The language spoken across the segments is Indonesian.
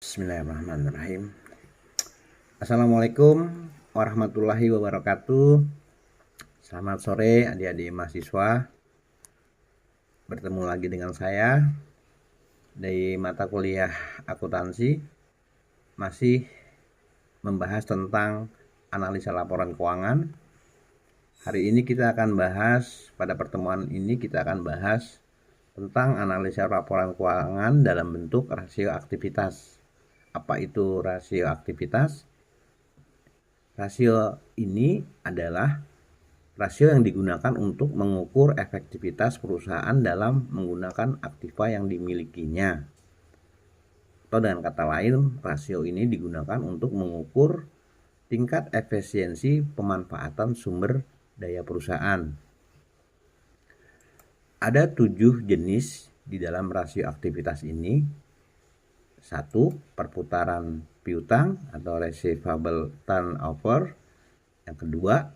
Bismillahirrahmanirrahim. Assalamualaikum warahmatullahi wabarakatuh. Selamat sore adik-adik mahasiswa. Bertemu lagi dengan saya dari mata kuliah akuntansi, masih membahas tentang analisa laporan keuangan. Hari ini kita akan bahas, pada pertemuan ini kita akan bahas tentang analisa laporan keuangan dalam bentuk rasio aktivitas. Apa itu rasio aktivitas? Rasio ini adalah rasio yang digunakan untuk mengukur efektivitas perusahaan dalam menggunakan aktiva yang dimilikinya. Atau dengan kata lain, rasio ini digunakan untuk mengukur tingkat efisiensi pemanfaatan sumber daya perusahaan. Ada 7 jenis di dalam rasio aktivitas ini. 1. Perputaran piutang atau receivable turnover. Yang kedua,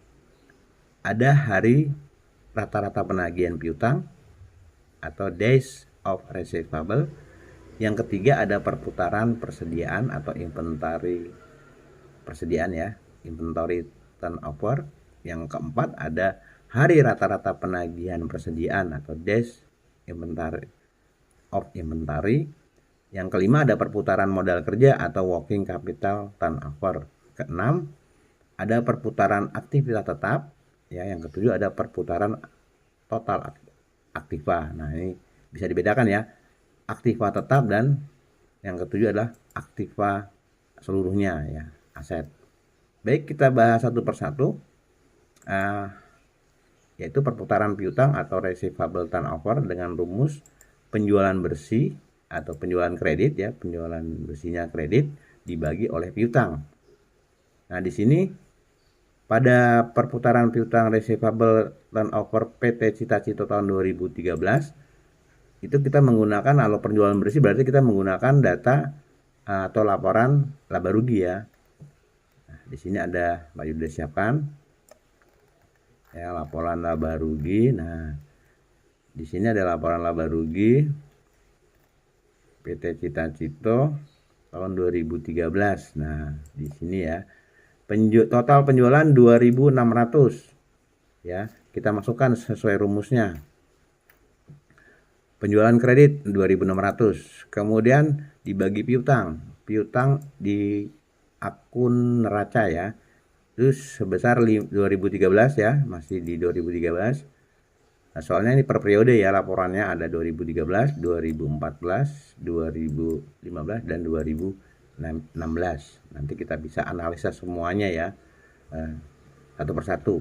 ada hari rata-rata penagihan piutang atau days of receivable. Yang ketiga, ada perputaran persediaan atau inventory persediaan ya, inventory turnover. Yang keempat, ada hari rata-rata penagihan persediaan atau days inventory of inventory. Yang kelima, ada perputaran modal kerja atau working capital turnover. Keenam, ada perputaran aktivitas tetap. Ya, yang ketujuh, ada perputaran total aktiva. Nah, ini bisa dibedakan ya. Aktiva tetap dan yang ketujuh adalah aktiva seluruhnya ya, aset. Baik, kita bahas satu persatu. Yaitu perputaran piutang atau receivable turnover dengan rumus penjualan bersih atau penjualan kredit ya, penjualan bersihnya kredit dibagi oleh piutang. Nah, di sini pada perputaran piutang receivable turnover PT Cita-Cito tahun 2013 itu kita menggunakan, kalau penjualan bersih berarti kita menggunakan data atau laporan laba rugi ya. Nah, di sini ada Pak Yuda siapkan ya, laporan laba rugi. Nah, di sini ada laporan laba rugi PT Cita-Cito tahun 2013. Nah, di sini ya. Total penjualan 2.600. Ya, kita masukkan sesuai rumusnya. Penjualan kredit 2.600. Kemudian dibagi piutang. Piutang di akun neraca ya. Itu sebesar 2013 ya, masih di 2013. Nah, soalnya ini per periode ya, laporannya ada 2013, 2014, 2015, dan 2016. Nanti kita bisa analisa semuanya ya, satu persatu.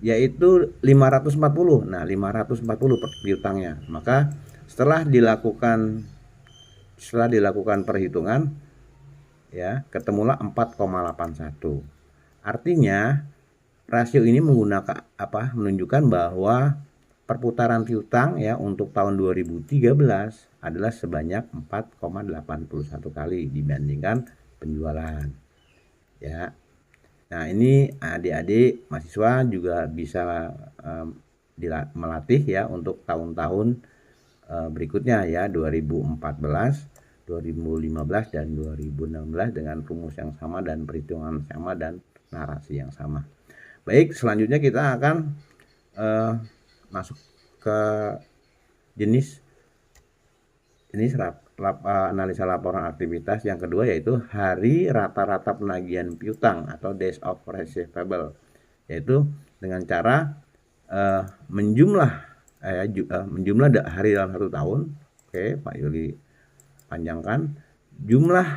Yaitu 540. Nah, 540 piutangnya. Maka setelah dilakukan perhitungan ya, ketemulah 4,81. Artinya rasio ini menunjukkan bahwa perputaran piutang ya untuk tahun 2013 adalah sebanyak 4,81 kali dibandingkan penjualan. Ya. Nah, ini adik-adik mahasiswa juga bisa melatih ya untuk tahun-tahun berikutnya ya, 2014, 2015 dan 2016 dengan rumus yang sama dan perhitungan sama dan narasi yang sama. Baik, selanjutnya kita akan masuk ke jenis analisa laporan aktivitas yang kedua, yaitu hari rata-rata penagihan piutang atau days of receivable, yaitu dengan cara menjumlah hari dalam satu tahun. Oke, Pak Yuli panjangkan jumlah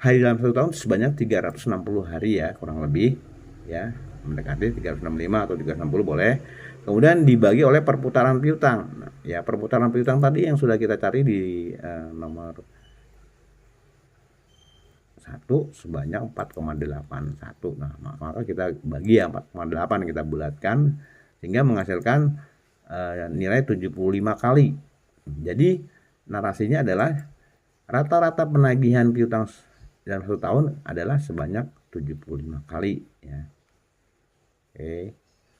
hari dalam satu tahun sebanyak 360 hari ya, kurang lebih ya, mendekati 365 atau 360 boleh. Kemudian dibagi oleh perputaran piutang. Nah, ya, perputaran piutang tadi yang sudah kita cari di nomor 1 sebanyak 4,81. Nah, maka kita bagi ya, 4,8 kita bulatkan sehingga menghasilkan nilai 75 kali. Jadi narasinya adalah rata-rata penagihan piutang dalam satu tahun adalah sebanyak 75 kali ya. Oke,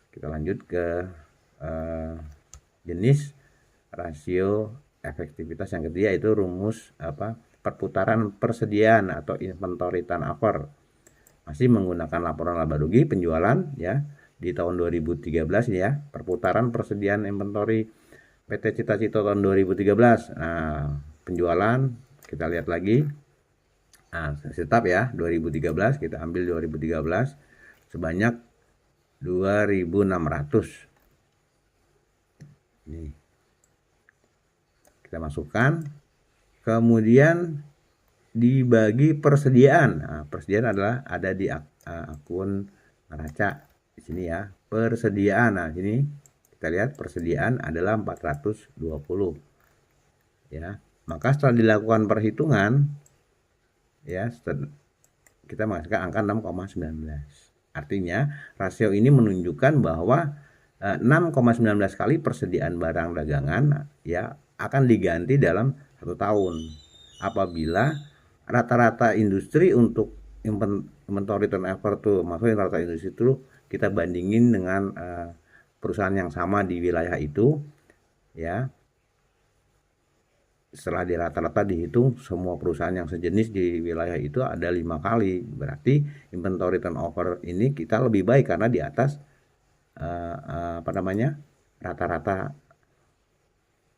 kita lanjut ke jenis rasio efektivitas yang ketiga itu rumus perputaran persediaan atau inventory turnover. Masih menggunakan laporan laba rugi penjualan ya di tahun 2013 ini ya, perputaran persediaan inventory PT Cita Cito tahun 2013. Nah, penjualan kita lihat lagi. Nah, tetap ya 2013 kita ambil 2013 sebanyak 2.600. Ini kita masukkan, kemudian dibagi persediaan. Nah, persediaan adalah ada di akun neraca di sini ya, persediaan. Nah, sini kita lihat persediaan adalah 420 ya. Maka setelah dilakukan perhitungan ya, kita menghasilkan angka 6,19. Artinya rasio ini menunjukkan bahwa 6,19 kali persediaan barang dagangan ya akan diganti dalam 1 tahun. Apabila rata-rata industri untuk inventory turnover tuh, maksudnya rata industri itu kita bandingin dengan perusahaan yang sama di wilayah itu ya. Setelah di rata-rata dihitung semua perusahaan yang sejenis di wilayah itu ada 5 kali. Berarti inventory turnover ini kita lebih baik karena di atas rata-rata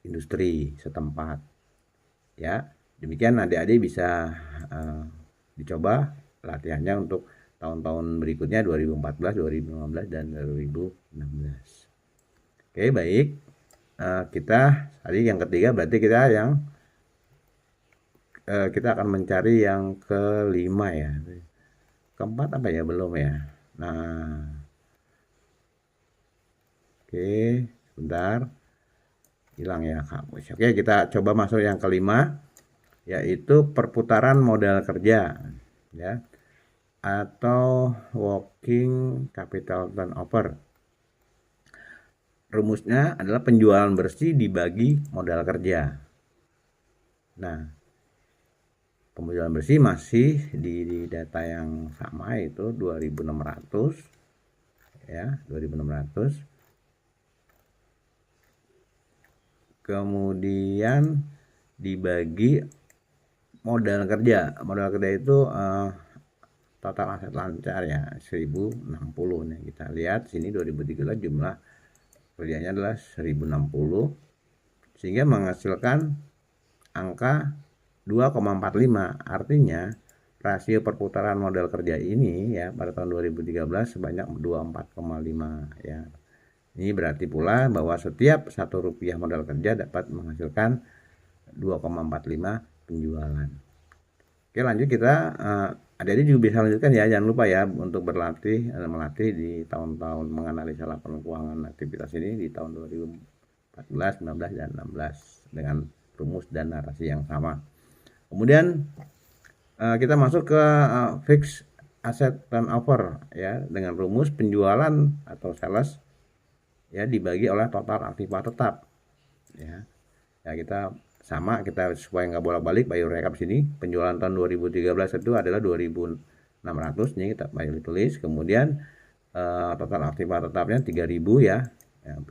industri setempat ya. Demikian adik-adik bisa dicoba latihannya untuk tahun-tahun berikutnya 2014, 2015 dan 2016. Oke, baik. Kita tadi yang ketiga, berarti kita akan mencari yang kelima ya. Keempat apa ya, belum ya. Nah, oke, sebentar, hilang ya kamus. Oke, kita coba masuk yang kelima, yaitu perputaran modal kerja ya, atau working capital turnover. Rumusnya adalah penjualan bersih dibagi modal kerja. Nah, penjualan bersih masih di data yang sama, itu 2.600 ya, 2.600. Kemudian dibagi modal kerja. Modal kerja itu total aset lancar ya 1060 nih. Kita lihat sini 2013 jumlah kerjanya adalah 1060 sehingga menghasilkan angka 2,45. Artinya rasio perputaran modal kerja ini ya pada tahun 2013 sebanyak 24,5 ya. Ini berarti pula bahwa setiap Rp1 modal kerja dapat menghasilkan 2,45 penjualan. Oke, lanjut kita adik-adik juga bisa lanjutkan ya, jangan lupa ya untuk melatih di tahun-tahun menganalisa laporan keuangan aktivitas ini di tahun 2014, 15 dan 16 dengan rumus dan narasi yang sama. Kemudian kita masuk ke fixed asset turnover ya, dengan rumus penjualan atau sales ya dibagi oleh total aktiva tetap ya. Ya kita supaya nggak bolak-balik bayu rekap sini. Penjualan tahun 2013 itu adalah 2.600 nih, kita bayu tulis. Kemudian total aktiva tetapnya 3.000 ya.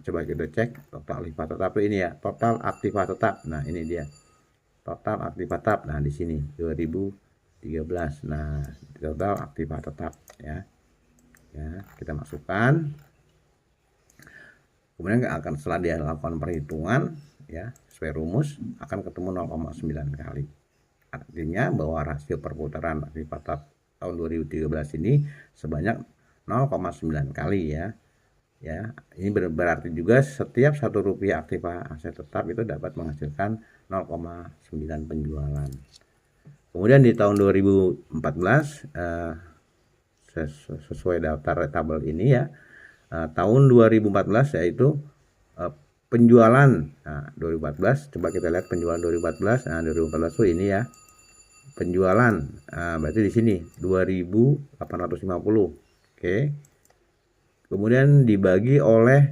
Coba kita cek total aktiva tetap ini ya, total aktiva tetap. Nah, ini dia. Total aktiva tetap. Nah, di sini 2013. Nah, total aktiva tetap ya. Ya, kita masukkan. Kemudian akan setelah dia lakukan perhitungan ya sesuai rumus akan ketemu 0,9 kali. Artinya bahwa rasio perputaran aktiva tetap tahun 2013 ini sebanyak 0,9 kali ya. Ya, ini berarti juga setiap Rp1 aktiva aset tetap itu dapat menghasilkan 0,9 penjualan. Kemudian di tahun 2014 sesuai daftar tabel ini ya, tahun 2014 yaitu penjualan. Nah, 2014 coba kita lihat penjualan 2014. Nah, 2014 tuh ini ya. Penjualan. Nah, berarti di sini 2.850. Oke. Kemudian dibagi oleh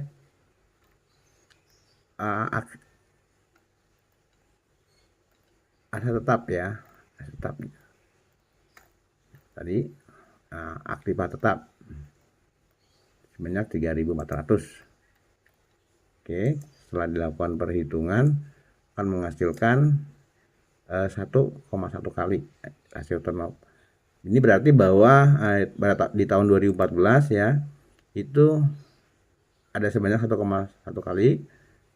aset tetap ya. Aset tetap. Tadi aktiva tetap sebanyak 3.400. Oke, setelah dilakukan perhitungan akan menghasilkan 1,1 kali rasio turnover. Ini berarti bahwa di tahun 2014 ya itu ada sebanyak 1,1 kali.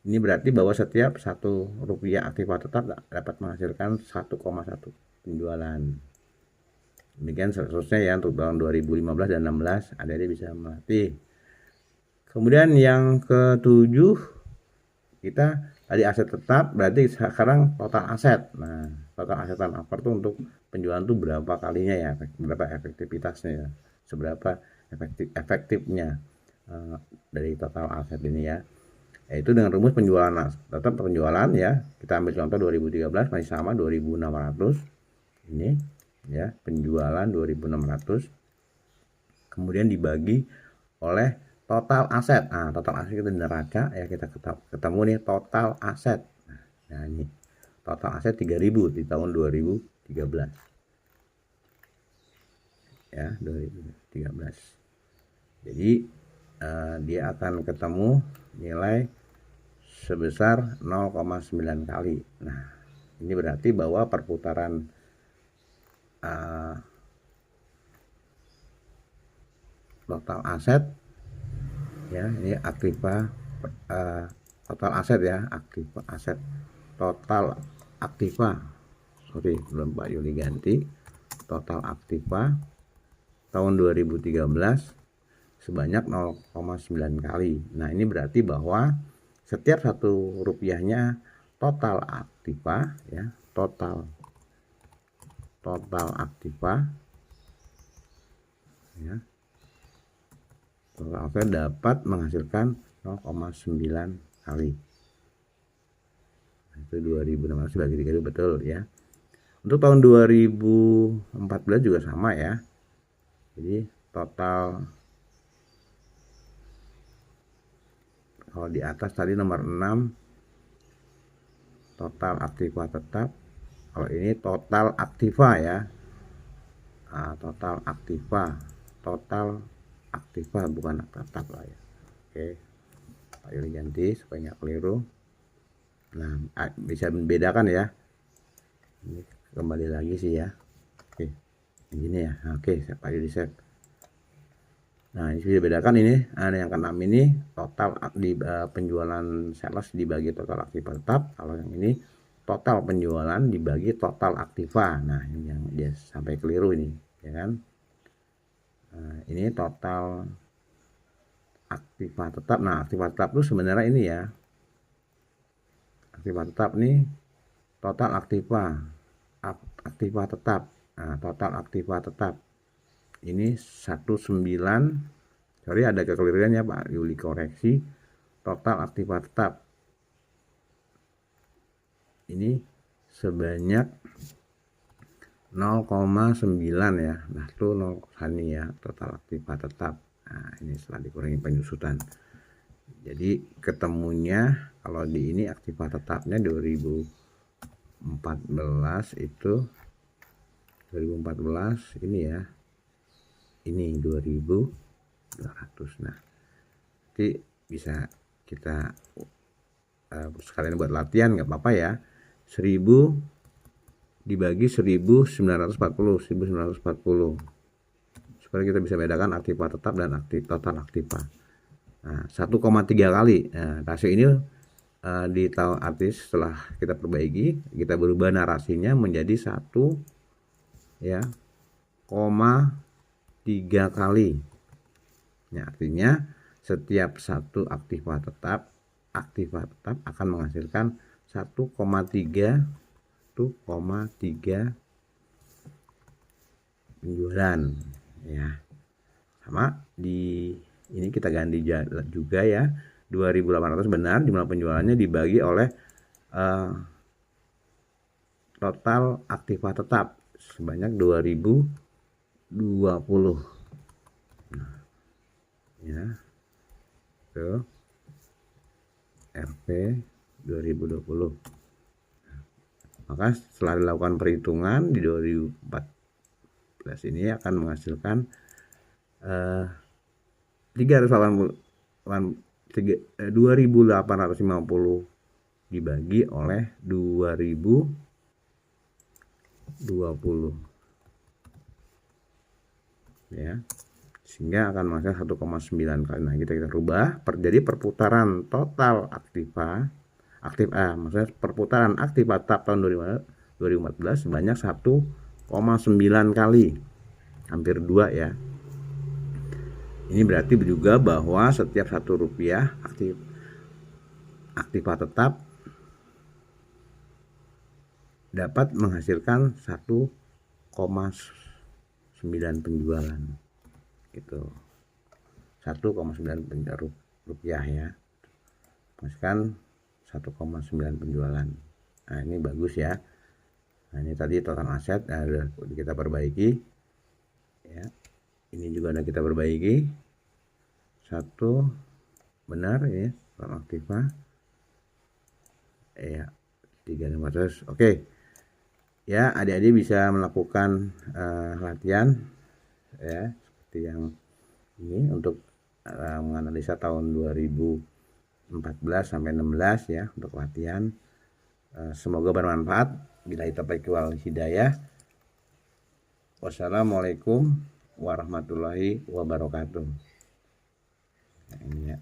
Ini berarti bahwa setiap Rp1 aktiva tetap dapat menghasilkan 1,1 penjualan. Demikian seterusnya ya untuk tahun 2015 dan 16 adik-adik bisa melatih. Kemudian yang ketujuh, kita tadi aset tetap, berarti sekarang total aset. Nah, total aset turnover itu untuk penjualan itu berapa kalinya ya, berapa efektivitasnya ya, seberapa efektifnya dari total aset ini ya. Yaitu dengan rumus penjualan tetap penjualan ya. Kita ambil contoh 2013 masih sama 2.600. Ini ya, penjualan 2.600. Kemudian dibagi oleh total aset. Nah, total aset kita neraca ya, kita ketemu nih total aset. Nah, ini total aset 3.000 di tahun 2013. Ya, 2013. Jadi dia akan ketemu nilai sebesar 0,9 kali. Nah, ini berarti bahwa perputaran total aset ya, ini aktiva total aset ya, aktiva aset total aktiva, sorry belum Pak Yuli ganti, total aktiva tahun 2013 sebanyak 0,9 kali. Nah, ini berarti bahwa setiap Rp1 total aktiva ya, total aktiva ya, total aktiva dapat menghasilkan 0,9 kali. Itu 2016 bagi 3 betul ya. Untuk tahun 2014 juga sama ya. Jadi total, kalau di atas tadi nomor 6 total aktiva tetap, kalau ini total aktiva ya. Nah, total aktiva bukan tetap lah ya. Oke, Pak Yuli ganti supaya nggak keliru. Nah, bisa membedakan ya. Ini kembali lagi sih ya. Oke, ini ya. Oke, Pak Yuli set. Nah, ini bisa bedakan ini. Ada yang ke-6 ini total di penjualan sales dibagi total aktiva tetap. Kalau yang ini total penjualan dibagi total aktiva. Nah, ini yang dia sampai keliru ini, ya kan? Nah, ini total aktiva tetap. Nah, aktiva tetap itu sebenarnya ini ya. Aktiva tetap nih total aktiva tetap. Nah, total aktiva tetap ini 19, sorry ada kekeliruan ya Pak Yuli koreksi. Total aktiva tetap ini sebanyak 0,9 ya. Nah, itu 0 ini ya, total aktiva tetap. Nah, ini setelah dikurangi penyusutan. Jadi ketemunya kalau di ini aktiva tetapnya 2014 itu 2014 ini ya. Ini 2.200. Nah, nanti bisa kita sekalian buat latihan, nggak apa-apa ya. 1000 dibagi 1940 supaya kita bisa bedakan aktiva tetap dan total aktiva. Nah, 1,3 kali. Nah, rasio ini di tahun artis setelah kita perbaiki, kita berubah narasinya menjadi 1 ya, 3 kali. Ya, artinya setiap satu aktiva tetap akan menghasilkan 1,3 penjualan ya. Sama di ini kita ganti juga ya. 2.800 benar jumlah penjualannya dibagi oleh total aktiva tetap sebanyak 2.020. Nah, ya. Tuh. RP 2020. Maka setelah dilakukan perhitungan di 2014 ini akan menghasilkan 2.850 dibagi oleh 2020 ya, sehingga akan menghasilkan 1,9 kali. Nah, kita rubah jadi perputaran total maksudnya perputaran aktiva TAP tahun 2014 sebanyak 1,9 kali, hampir 2 ya. Ini berarti juga bahwa setiap Rp1 aktiva tetap dapat menghasilkan 1,9 penjualan gitu. 1,9 rupiah ya, menghasilkan 1,9 penjualan. Nah, ini bagus ya. Nah, ini tadi total aset udah kita perbaiki ya. Ini juga udah kita perbaiki. Satu benar ya, total aktiva ya 3.500. Oke ya, adik-adik bisa melakukan latihan ya seperti yang ini untuk menganalisa tahun 2014 sampai 16 ya untuk latihan. Semoga bermanfaat. Billahi taufiq wal hidayah. Wassalamualaikum warahmatullahi wabarakatuh. Nah, ini ya.